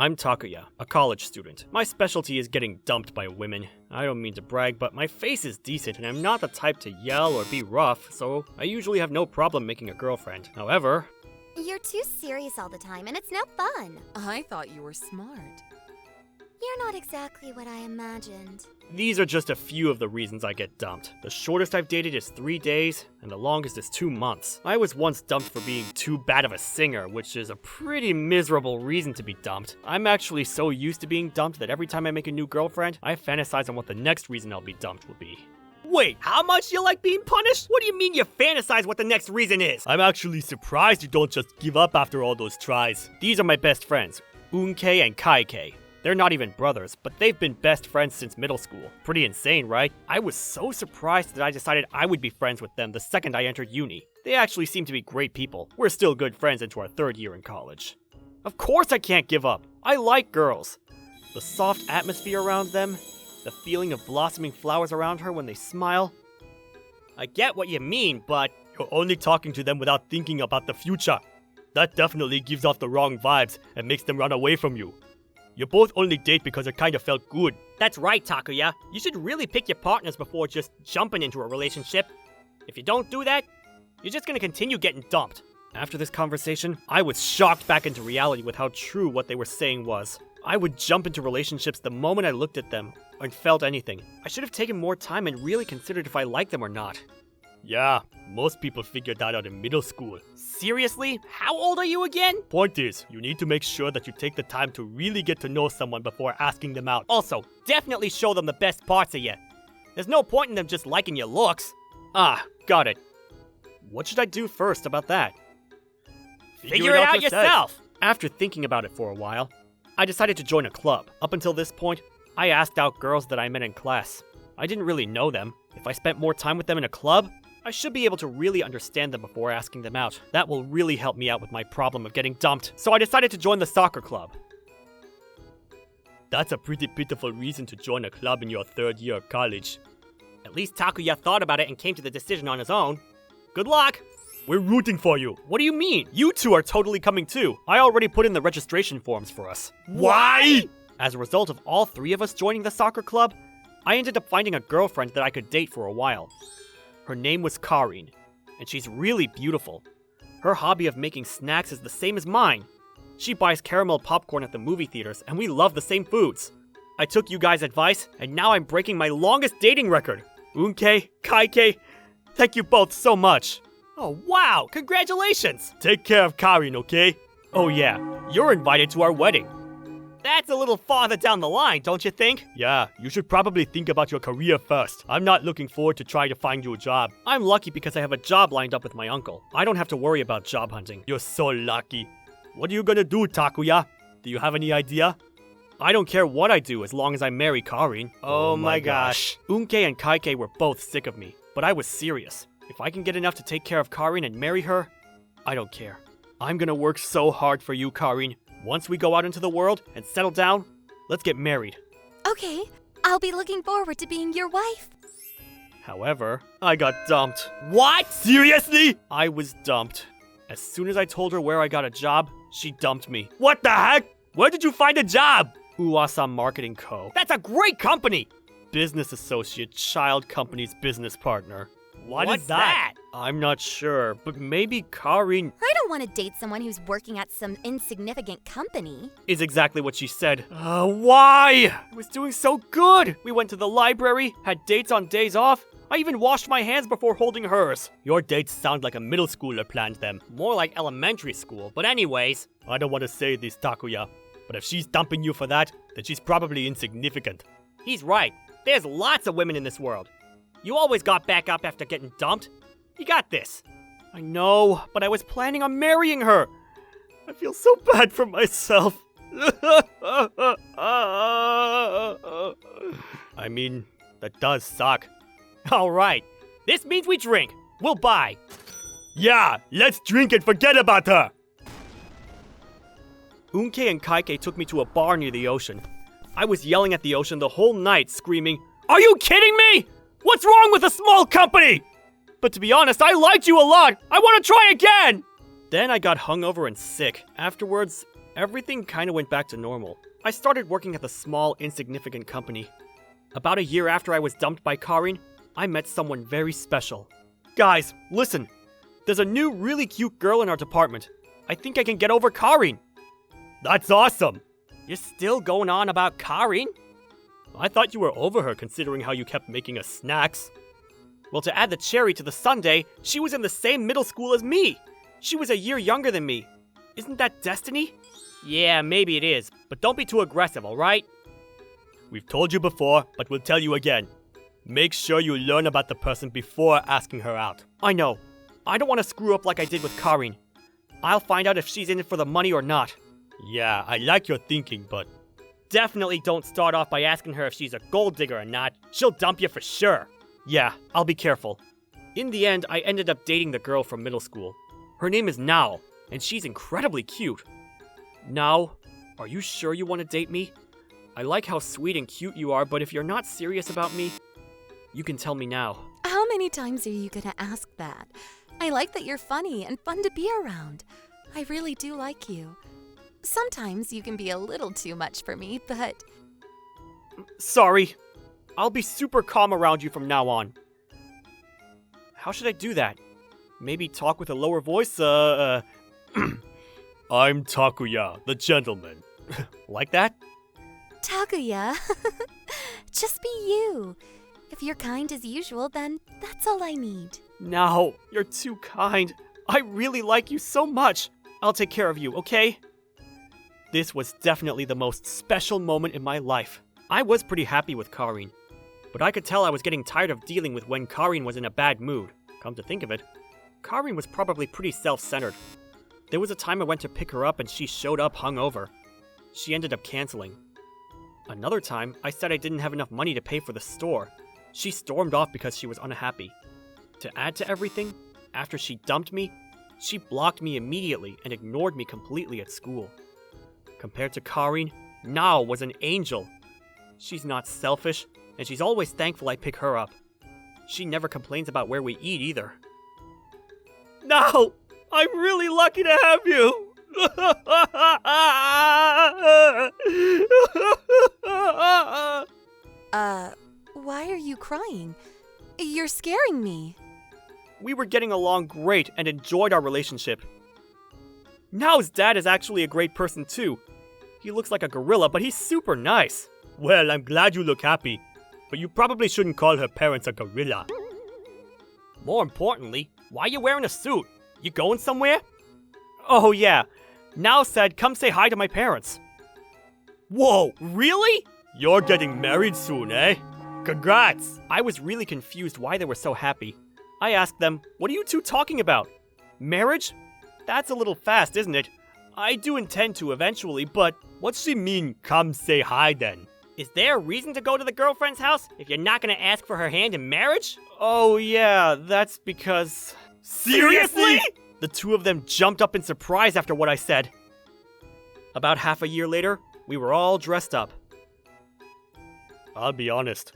I'm Takuya, a college student. My specialty is getting dumped by women. I don't mean to brag, but my face is decent and I'm not the type to yell or be rough, so I usually have no problem making a girlfriend. However... You're too serious all the time and it's no fun. I thought you were smart. You're not exactly what I imagined. These are just a few of the reasons I get dumped. The shortest I've dated is 3 days, and the longest is 2 months. I was once dumped for being too bad of a singer, which is a pretty miserable reason to be dumped. I'm actually so used to being dumped that every time I make a new girlfriend, I fantasize on what the next reason I'll be dumped will be. Wait, how much you like being punished? What do you mean you fantasize what the next reason is? I'm actually surprised you don't just give up after all those tries. These are my best friends, Unkei and Kaikei. They're not even brothers, but they've been best friends since middle school. Pretty insane, right? I was so surprised that I decided I would be friends with them the second I entered uni. They actually seem to be great people. We're still good friends into our 3rd year in college. Of course I can't give up. I like girls. The soft atmosphere around them, the feeling of blossoming flowers around her when they smile. I get what you mean, but you're only talking to them without thinking about the future. That definitely gives off the wrong vibes and makes them run away from you. You both only date because it kinda felt good. That's right, Takuya. You should really pick your partners before just jumping into a relationship. If you don't do that, you're just gonna continue getting dumped. After this conversation, I was shocked back into reality with how true what they were saying was. I would jump into relationships the moment I looked at them or felt anything. I should have taken more time and really considered if I liked them or not. Yeah, most people figured that out in middle school. Seriously? How old are you again? Point is, you need to make sure that you take the time to really get to know someone before asking them out. Also, definitely show them the best parts of you. There's no point in them just liking your looks. Ah, got it. What should I do first about that? Figure it out yourself! After thinking about it for a while, I decided to join a club. Up until this point, I asked out girls that I met in class. I didn't really know them. If I spent more time with them in a club, I should be able to really understand them before asking them out. That will really help me out with my problem of getting dumped. So I decided to join the soccer club. That's a pretty pitiful reason to join a club in your 3rd year of college. At least Takuya thought about it and came to the decision on his own. Good luck! We're rooting for you. What do you mean? You two are totally coming too. I already put in the registration forms for us. Why? As a result of all 3 of us joining the soccer club, I ended up finding a girlfriend that I could date for a while. Her name was Karin, and she's really beautiful. Her hobby of making snacks is the same as mine. She buys caramel popcorn at the movie theaters, and we love the same foods. I took you guys' advice, and now I'm breaking my longest dating record. Unkei, Kaikei, thank you both so much. Oh wow, congratulations! Take care of Karin, okay? Oh yeah, you're invited to our wedding. That's a little farther down the line, don't you think? Yeah, you should probably think about your career first. I'm not looking forward to trying to find you a job. I'm lucky because I have a job lined up with my uncle. I don't have to worry about job hunting. You're so lucky. What are you gonna do, Takuya? Do you have any idea? I don't care what I do as long as I marry Karin. Oh my gosh. Unkei and Kaikei were both sick of me, but I was serious. If I can get enough to take care of Karin and marry her, I don't care. I'm gonna work so hard for you, Karin. Once we go out into the world and settle down, let's get married. Okay, I'll be looking forward to being your wife. However, I got dumped. What? Seriously? I was dumped. As soon as I told her where I got a job, she dumped me. What the heck? Where did you find a job? Uwasa Marketing Co. That's a great company! Business associate, child company's business partner. What's that? I'm not sure, but maybe Karin... I don't want to date someone who's working at some insignificant company. Is exactly what she said. Why? I was doing so good. We went to the library, had dates on days off. I even washed my hands before holding hers. Your dates sound like a middle schooler planned them. More like elementary school, but anyways. I don't want to say this, Takuya, but if she's dumping you for that, then she's probably insignificant. He's right. There's lots of women in this world. You always got back up after getting dumped. You got this. I know, but I was planning on marrying her. I feel so bad for myself. I mean, that does suck. Alright, this means we drink. We'll buy. Yeah, let's drink and forget about her. Unkei and Kaikei took me to a bar near the ocean. I was yelling at the ocean the whole night, screaming, "Are you kidding me? What's wrong with a small company?" But to be honest, I liked you a lot. I want to try again. Then I got hungover and sick. Afterwards, everything kinda went back to normal. I started working at the small, insignificant company. About a year after I was dumped by Karin, I met someone very special. Guys, listen. There's a new, really cute girl in our department. I think I can get over Karin. That's awesome. You're still going on about Karin? I thought you were over her considering how you kept making us snacks. Well, to add the cherry to the sundae, she was in the same middle school as me. She was a year younger than me. Isn't that destiny? Yeah, maybe it is, but don't be too aggressive, alright? We've told you before, but we'll tell you again. Make sure you learn about the person before asking her out. I know. I don't want to screw up like I did with Karin. I'll find out if she's in it for the money or not. Yeah, I like your thinking, but... Definitely don't start off by asking her if she's a gold digger or not. She'll dump you for sure. Yeah, I'll be careful. In the end, I ended up dating the girl from middle school. Her name is Nao, and she's incredibly cute. Nao, are you sure you want to date me? I like how sweet and cute you are, but if you're not serious about me, you can tell me now. How many times are you gonna ask that? I like that you're funny and fun to be around. I really do like you. Sometimes you can be a little too much for me, but... Sorry. I'll be super calm around you from now on. How should I do that? Maybe talk with a lower voice? I'm Takuya, the gentleman. Like that? Takuya, just be you. If you're kind as usual, then that's all I need. No, you're too kind. I really like you so much. I'll take care of you, okay? This was definitely the most special moment in my life. I was pretty happy with Karin, but I could tell I was getting tired of dealing with when Karin was in a bad mood. Come to think of it, Karin was probably pretty self-centered. There was a time I went to pick her up and she showed up hungover. She ended up canceling. Another time, I said I didn't have enough money to pay for the store. She stormed off because she was unhappy. To add to everything, after she dumped me, she blocked me immediately and ignored me completely at school. Compared to Karin, Nao was an angel. She's not selfish, and she's always thankful I pick her up. She never complains about where we eat either. Nao! I'm really lucky to have you! Why are you crying? You're scaring me. We were getting along great and enjoyed our relationship. Nao's dad is actually a great person too. He looks like a gorilla, but he's super nice. Well, I'm glad you look happy, but you probably shouldn't call her parents a gorilla. More importantly, why are you wearing a suit? You going somewhere? Oh yeah, Nao said come say hi to my parents. Whoa, really? You're getting married soon, eh? Congrats! I was really confused why they were so happy. I asked them, what are you two talking about? Marriage? That's a little fast, isn't it? I do intend to eventually, but what's she mean, come say hi then? Is there a reason to go to the girlfriend's house if you're not gonna ask for her hand in marriage? Oh yeah, that's because... Seriously? The two of them jumped up in surprise after what I said. About half a year later, we were all dressed up. I'll be honest,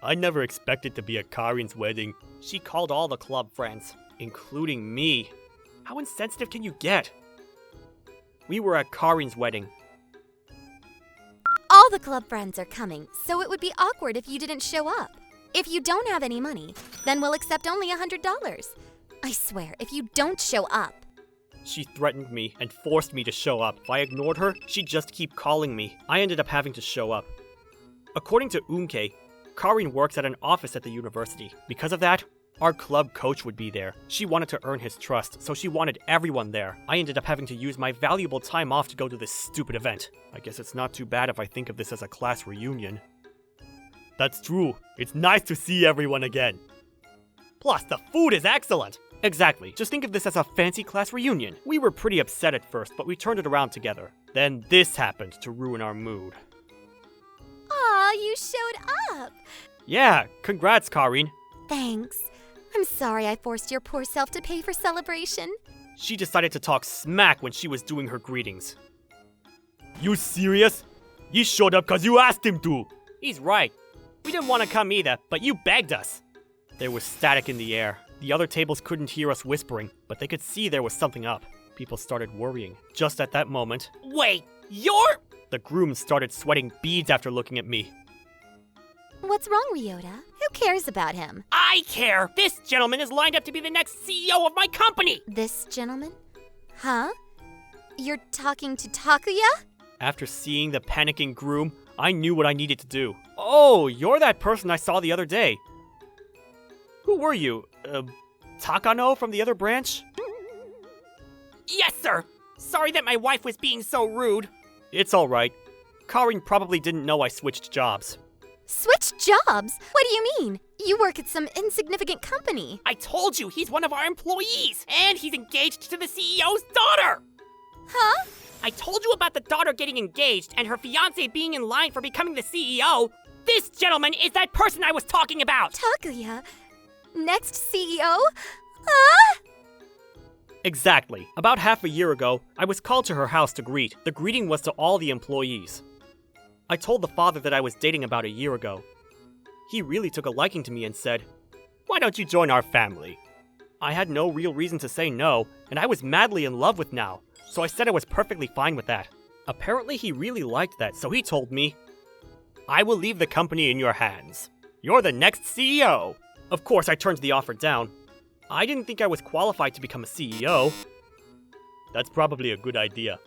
I never expected to be at Karin's wedding. She called all the club friends, including me. How insensitive can you get? We were at Karin's wedding. All the club friends are coming, so it would be awkward if you didn't show up. If you don't have any money, then we'll accept only $100. I swear, if you don't show up... She threatened me and forced me to show up. If I ignored her, she'd just keep calling me. I ended up having to show up. According to Unke, Karin works at an office at the university. Because of that, our club coach would be there. She wanted to earn his trust, so she wanted everyone there. I ended up having to use my valuable time off to go to this stupid event. I guess it's not too bad if I think of this as a class reunion. That's true. It's nice to see everyone again. Plus, the food is excellent. Exactly. Just think of this as a fancy class reunion. We were pretty upset at first, but we turned it around together. Then this happened to ruin our mood. Aw, you showed up! Yeah, congrats, Karin. Thanks. I'm sorry I forced your poor self to pay for celebration. She decided to talk smack when she was doing her greetings. You serious? He showed up because you asked him to. He's right. We didn't want to come either, but you begged us. There was static in the air. The other tables couldn't hear us whispering, but they could see there was something up. People started worrying. Just at that moment, Wait, you're... the grooms started sweating beads after looking at me. What's wrong, Ryota? Who cares about him? I care! This gentleman is lined up to be the next CEO of my company! This gentleman? Huh? You're talking to Takuya? After seeing the panicking groom, I knew what I needed to do. Oh, you're that person I saw the other day. Who were you? Takano from the other branch? Yes, sir! Sorry that my wife was being so rude. It's alright. Karin probably didn't know I switched jobs. Switch jobs? What do you mean? You work at some insignificant company. I told you he's one of our employees, and he's engaged to the CEO's daughter! Huh? I told you about the daughter getting engaged and her fiance being in line for becoming the CEO. This gentleman is that person I was talking about! Takuya? Next CEO? Huh? Exactly. About half a year ago, I was called to her house to greet. The greeting was to all the employees. I told the father that I was dating about a year ago. He really took a liking to me and said, "Why don't you join our family?" I had no real reason to say no, and I was madly in love with Nao, so I said I was perfectly fine with that. Apparently he really liked that, so he told me, "I will leave the company in your hands. You're the next CEO." Of course, I turned the offer down. I didn't think I was qualified to become a CEO. That's probably a good idea.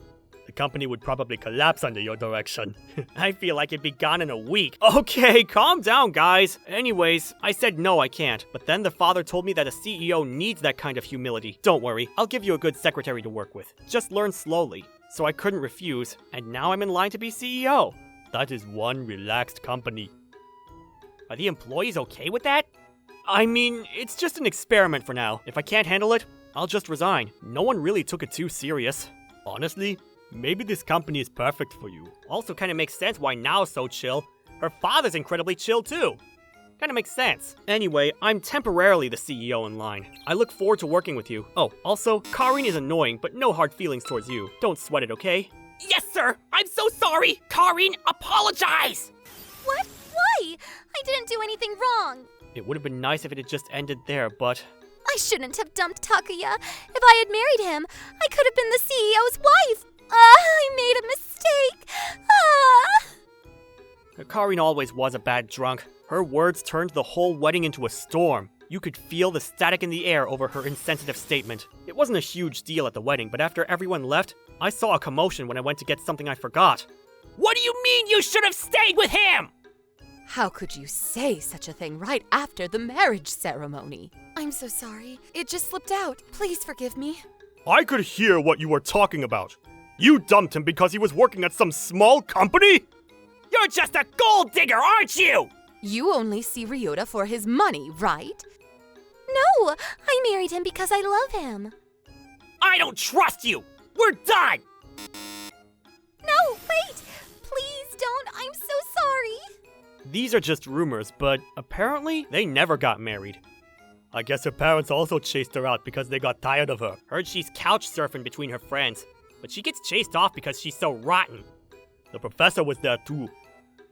The company would probably collapse under your direction. I feel like it'd be gone in a week. Okay, calm down, guys. Anyways, I said no, I can't. But then the father told me that a CEO needs that kind of humility. Don't worry, I'll give you a good secretary to work with. Just learn slowly. So I couldn't refuse, and now I'm in line to be CEO. That is one relaxed company. Are the employees okay with that? I mean, it's just an experiment for now. If I can't handle it, I'll just resign. No one really took it too serious. Honestly, maybe this company is perfect for you. Also kind of makes sense why Nao's so chill. Her father's incredibly chill too. Kind of makes sense. Anyway, I'm temporarily the CEO in line. I look forward to working with you. Oh, also, Karin is annoying, but no hard feelings towards you. Don't sweat it, okay? Yes, sir! I'm so sorry! Karin, apologize! What? Why? I didn't do anything wrong. It would have been nice if it had just ended there, but... I shouldn't have dumped Takuya. If I had married him, I could have been the CEO's wife. I made a mistake. Karin always was a bad drunk. Her words turned the whole wedding into a storm. You could feel the static in the air over her insensitive statement. It wasn't a huge deal at the wedding, but after everyone left, I saw a commotion when I went to get something I forgot. What do you mean you should have stayed with him? How could you say such a thing right after the marriage ceremony? I'm so sorry. It just slipped out. Please forgive me. I could hear what you were talking about. You dumped him because he was working at some small company? You're just a gold digger, aren't you? You only see Ryota for his money, right? No, I married him because I love him. I don't trust you. We're done. No, wait. Please don't. I'm so sorry. These are just rumors, but apparently they never got married. I guess her parents also chased her out because they got tired of her. Heard she's couch surfing between her friends, but she gets chased off because she's so rotten. The professor was there too.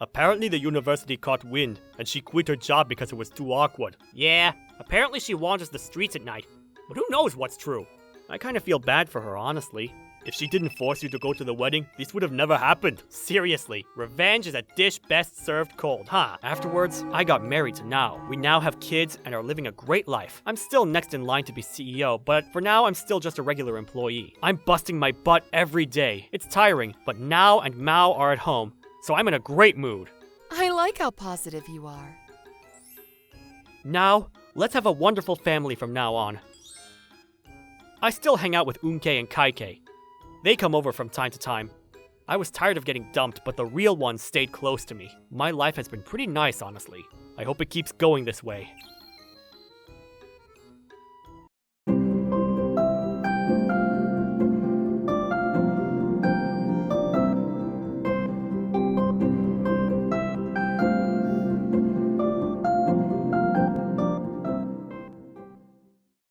Apparently the university caught wind, and she quit her job because it was too awkward. Yeah, apparently she wanders the streets at night, but who knows what's true? I kind of feel bad for her, honestly. If she didn't force you to go to the wedding, this would have never happened. Seriously, revenge is a dish best served cold, huh? Afterwards, I got married to Nao. We now have kids and are living a great life. I'm still next in line to be CEO, but for now I'm still just a regular employee. I'm busting my butt every day. It's tiring, but Nao and Mao are at home, so I'm in a great mood. I like how positive you are. Now, let's have a wonderful family from now on. I still hang out with Unke and Kaike. They come over from time to time. I was tired of getting dumped, but the real ones stayed close to me. My life has been pretty nice, honestly. I hope it keeps going this way.